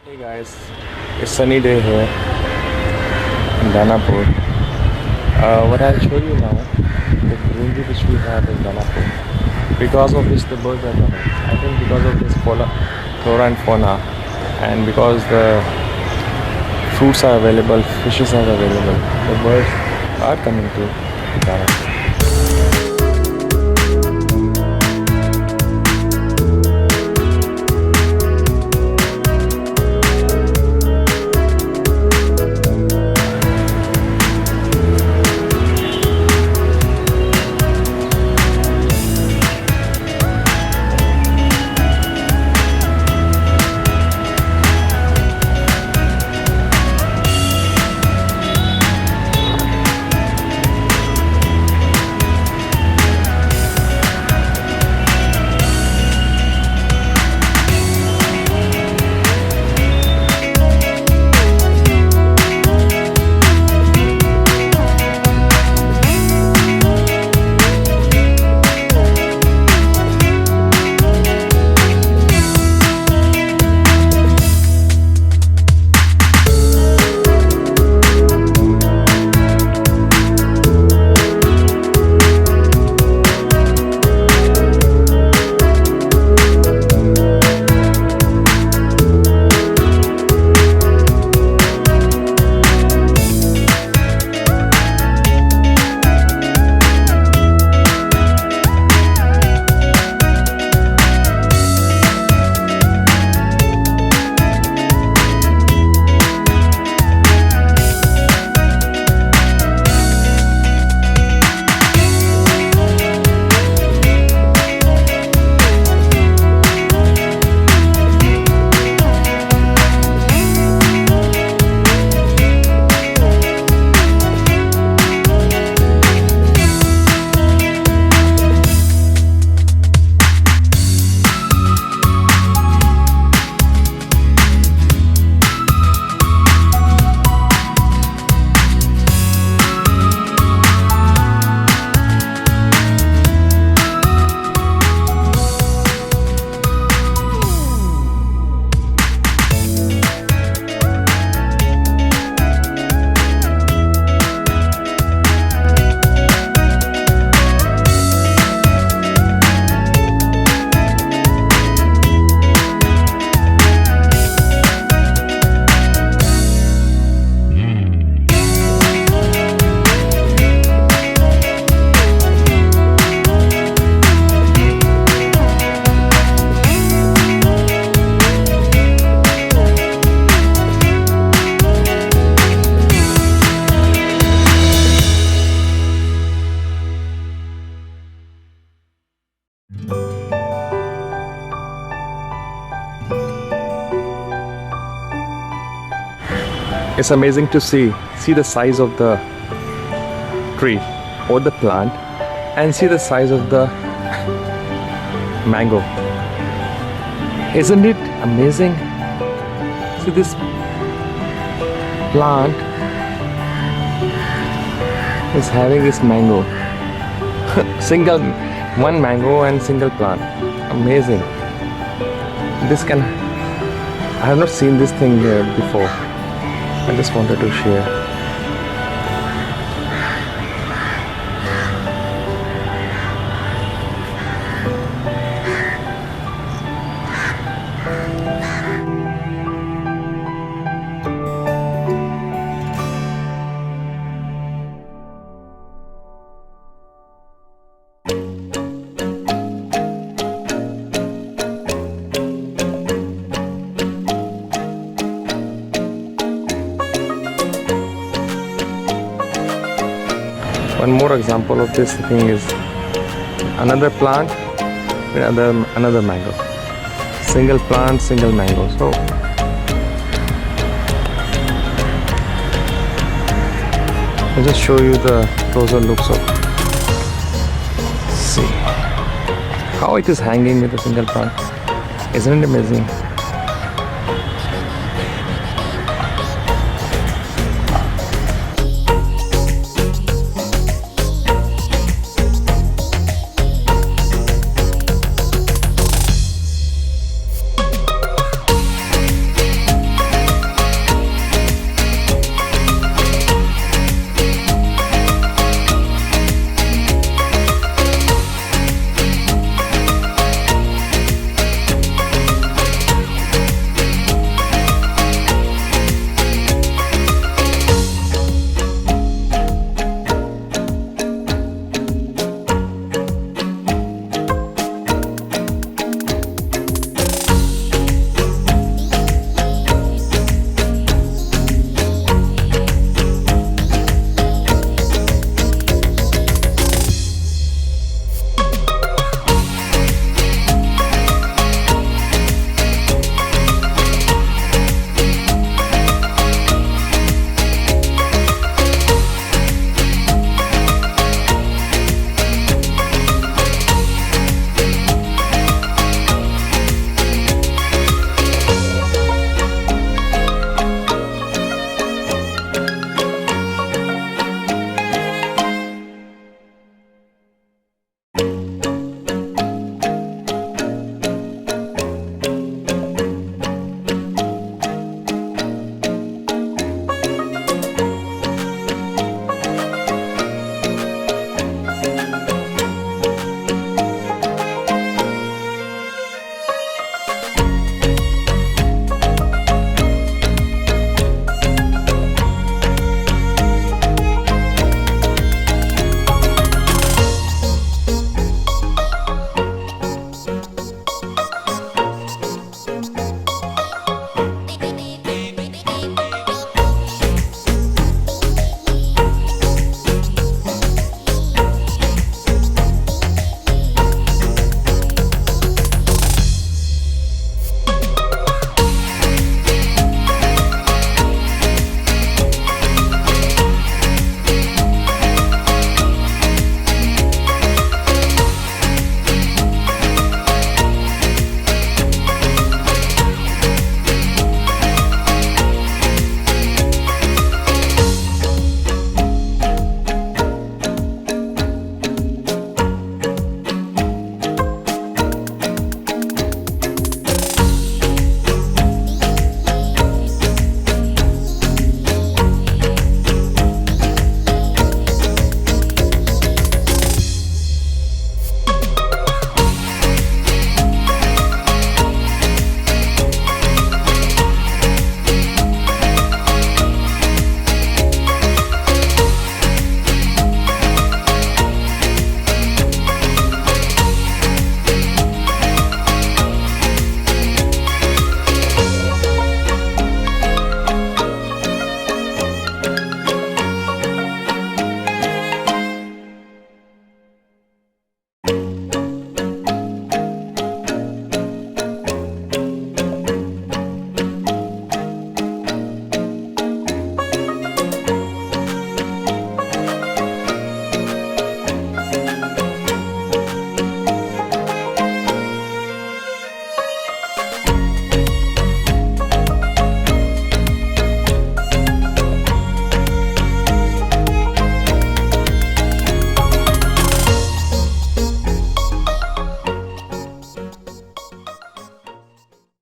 Hey guys, it's sunny day here in Danapur. What I'll show you now, the greenery which we have in Danapur, because of which the birds are coming. I think because of this flora and fauna, and because the fruits are available, fishes are available, the birds are coming to Danapur. It's amazing to see the size of the tree or the plant and see the size of the mango. Isn't it amazing? See this plant is having this mango. One mango and single plant. Amazing. I have not seen this thing before. I just wanted to share. One more example of this thing is another plant with another mango. Single plant, single mango. So I'll just show you the closer looks of. See how it is hanging with a single plant. Isn't it amazing?